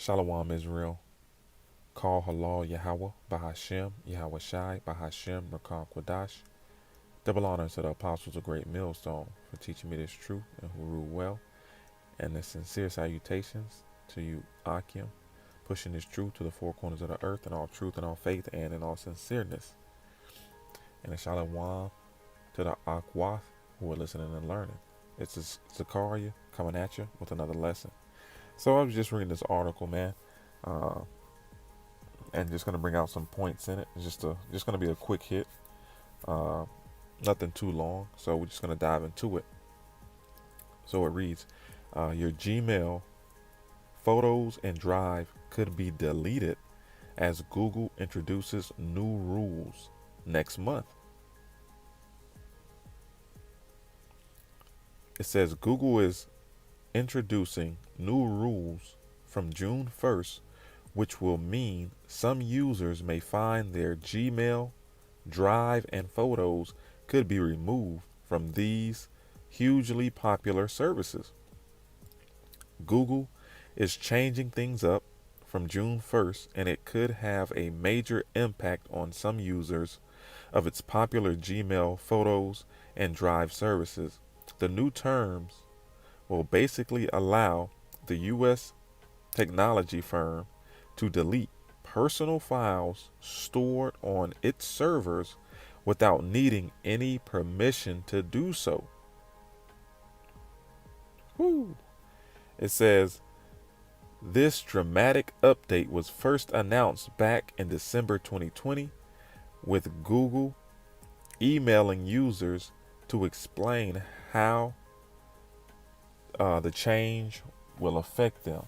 Shalom Israel. Call Halal Yahweh, Bahashem, Yahweh Shai, Bahashem, Rakam Kwadash. Double honors to the apostles of Great Millstone for teaching me this truth and who rule well. And the sincere salutations to you, Akim, pushing this truth to the four corners of the earth in all truth and all faith and in all sincereness. And a Shalom to the Akwath who are listening and learning. It's Zakar'Yah coming at you with another lesson. So I was just reading this article, man. And just going to bring out some points in it. It's just going to be a quick hit, nothing too long. So we're just going to dive into it. So it reads, your Gmail, photos, and Drive could be deleted as Google introduces new rules next month. It says Google is introducing new rules from June 1st, which will mean some users may find their Gmail, Drive, and photos could be removed from these hugely popular services. Google is changing things up from June 1st, and it could have a major impact on some users of its popular Gmail, photos, and Drive services. The new terms will basically allow the U.S. technology firm to delete personal files stored on its servers without needing any permission to do so. Whew. It says this dramatic update was first announced back in December 2020, with Google emailing users to explain how the change will affect them.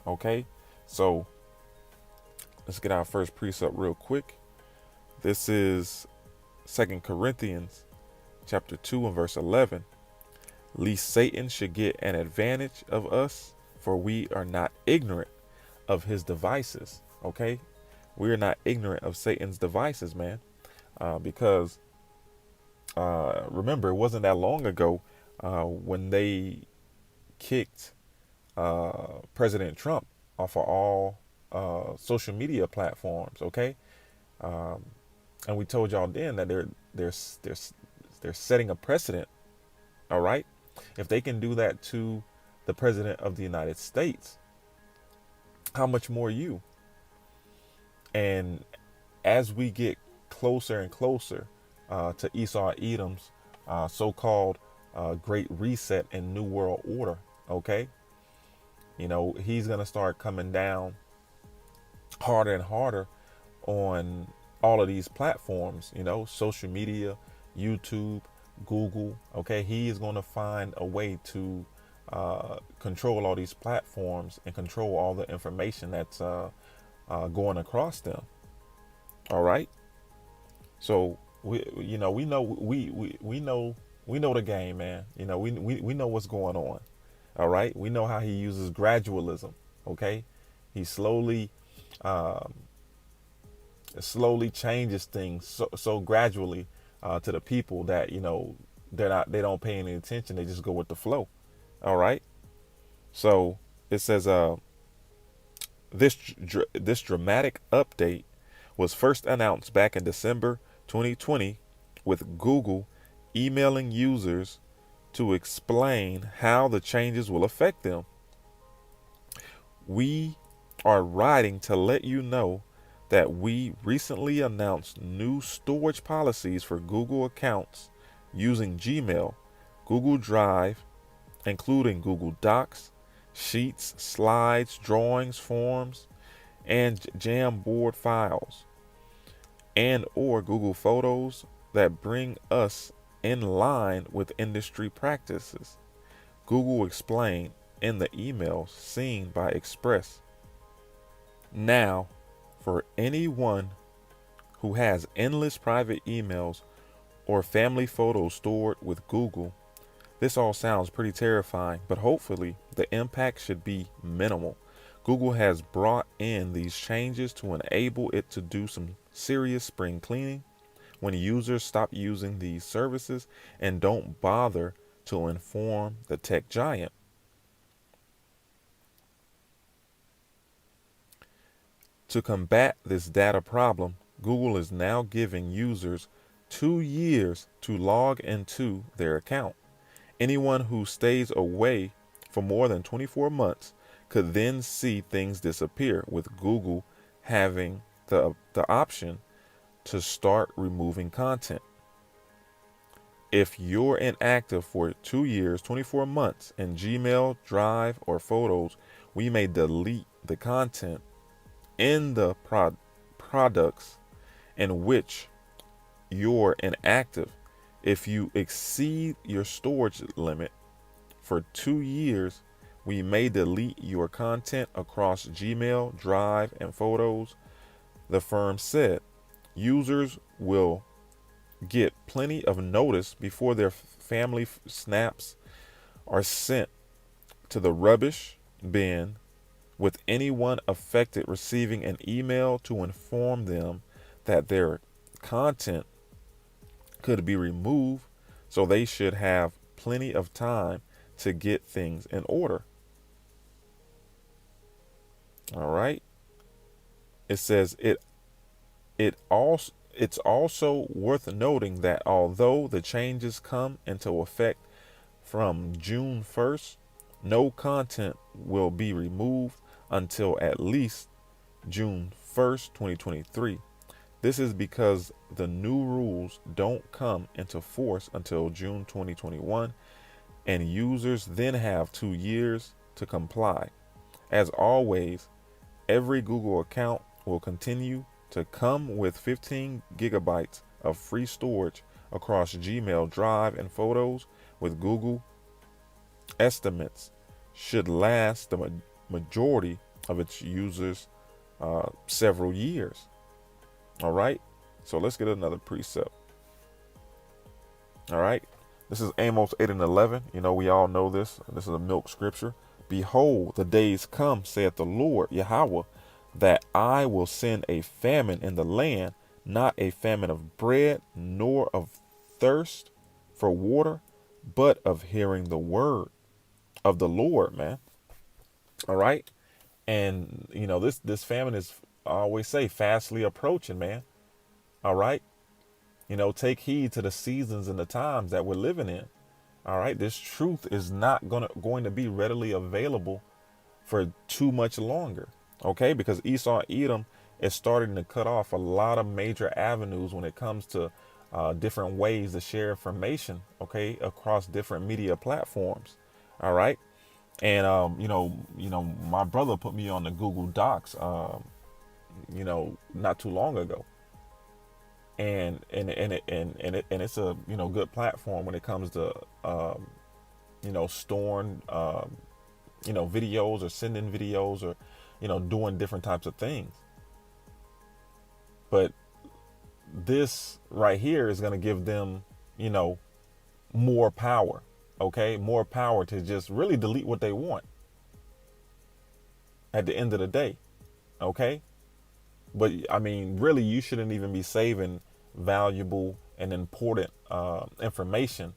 Okay, so let's get our first precept real quick. This is 2 Corinthians chapter 2 and verse 11. Lest Satan should get an advantage of us, for we are not ignorant of his devices. Okay, we are not ignorant of Satan's devices, man. Because remember, it wasn't that long ago when they kicked President Trump off of all social media platforms. Okay, and we told y'all then that they're setting a precedent. All right, if they can do that to the president of the United States, how much more you? And as we get closer and closer to Esau Edom's so-called Great Reset and New World Order, okay, you know, he's gonna start coming down harder and harder on all of these platforms, you know, social media, YouTube, Google. Okay, he is going to find a way to control all these platforms and control all the information that's going across them. All right, so we know the game, man. You know, we know what's going on. All right, we know how he uses gradualism. Okay, he slowly changes things so gradually to the people that, you know, they don't pay any attention. They just go with the flow. All right. So it says this dramatic update was first announced back in December 2020, with Google emailing users to explain how the changes will affect them. We are writing to let you know that we recently announced new storage policies for Google accounts using Gmail, Google Drive, including Google Docs, Sheets, Slides, Drawings, Forms, and Jamboard files, and or Google Photos that bring us in line with industry practices. Google explained in the email seen by Express. Now, for anyone who has endless private emails or family photos stored with Google, this all sounds pretty terrifying, but hopefully the impact should be minimal. Google has brought in these changes to enable it to do some serious spring cleaning when users stop using these services and don't bother to inform the tech giant. To combat this data problem, Google is now giving users 2 years to log into their account. Anyone who stays away for more than 24 months could then see things disappear, with Google having the option to start removing content. If you're inactive for 2 years, 24 months in Gmail, Drive, or Photos, we may delete the content in the products in which you're inactive. If you exceed your storage limit for 2 years, we may delete your content across Gmail, Drive, and Photos. The firm said users will get plenty of notice before their family snaps are sent to the rubbish bin, with anyone affected receiving an email to inform them that their content could be removed, so they should have plenty of time to get things in order. All right. It says it's also worth noting that although the changes come into effect from June 1st, no content will be removed until at least June 1st, 2023. This is because the new rules don't come into force until June 2021, and users then have 2 years to comply. As always, every Google account will continue to come with 15 gigabytes of free storage across Gmail, Drive, and Photos, with Google estimates should last the majority of its users several years. All right, so let's get another precept. All right, this is Amos 8 and 11. You know, we all know this. This is a milk scripture. Behold, the days come, saith the Lord Yahweh, that I will send a famine in the land, not a famine of bread, nor of thirst for water, but of hearing the word of the Lord, man. All right. And you know, this famine is, I always say, fastly approaching, man. All right. You know, take heed to the seasons and the times that we're living in. All right. This truth is not going to be readily available for too much longer. Okay, because Esau Edom is starting to cut off a lot of major avenues when it comes to different ways to share information, okay, across different media platforms. All right. And my brother put me on the Google Docs not too long ago. And it's a good platform when it comes to storing videos, or sending videos, or doing different types of things. But this right here is going to give them more power. Okay, more power to just really delete what they want at the end of the day. Okay, but I mean, really, you shouldn't even be saving valuable and important information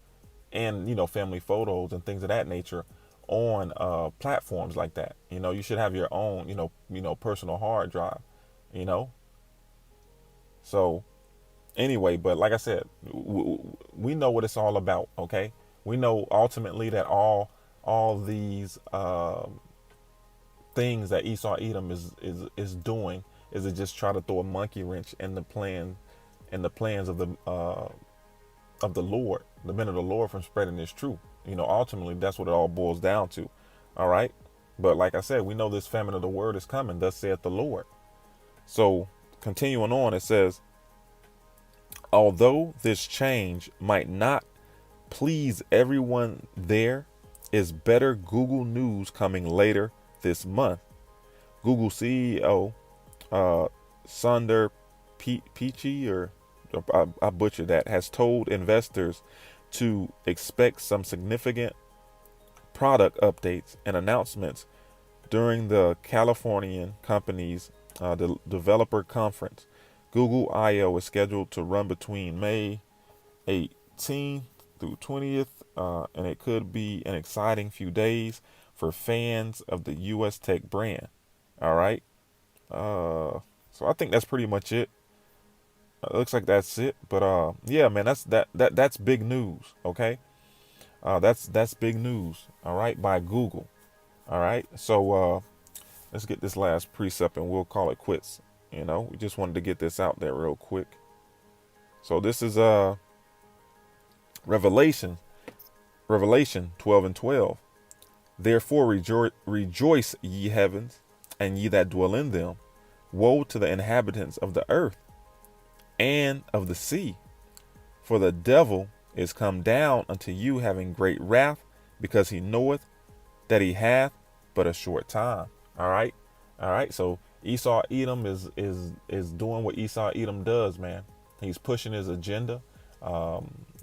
and family photos and things of that nature on platforms like that. You should have your own personal hard drive. So anyway, but like I said, we know what it's all about. Okay, we know ultimately that all these things that Esau Edom is doing is to just try to throw a monkey wrench in the plans of the Lord, the men of the Lord, from spreading this truth. Ultimately that's what it all boils down to. All right. But like I said, we know this famine of the word is coming, thus saith the Lord. So continuing on, it says, although this change might not please everyone, there is better Google news coming later this month. Google CEO Sundar Pichai, or I butchered that, has told investors to expect some significant product updates and announcements during the Californian company's the developer conference. Google I/O is scheduled to run between May 18th through 20th, and it could be an exciting few days for fans of the U.S. tech brand. All right. So I think that's pretty much it. It looks like that's it. But yeah, man, that's big news. Okay, that's big news. All right, by Google. All right, so let's get this last precept and we'll call it quits. We just wanted to get this out there real quick. So this is Revelation, Revelation 12:12. Therefore rejoice, ye heavens, and ye that dwell in them. Woe to the inhabitants of the earth and of the sea, for the devil is come down unto you having great wrath, because he knoweth that he hath but a short time. All right. All right. So Esau Edom is doing what Esau Edom does, man. He's pushing his agenda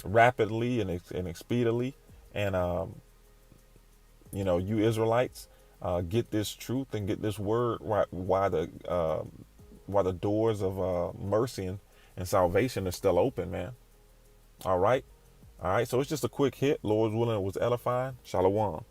rapidly and expediently. And you Israelites, get this truth and get this word why the doors of mercy and salvation are still open, man. All right. All right. So it's just a quick hit. Lord's willing, it was edifying. Shalom.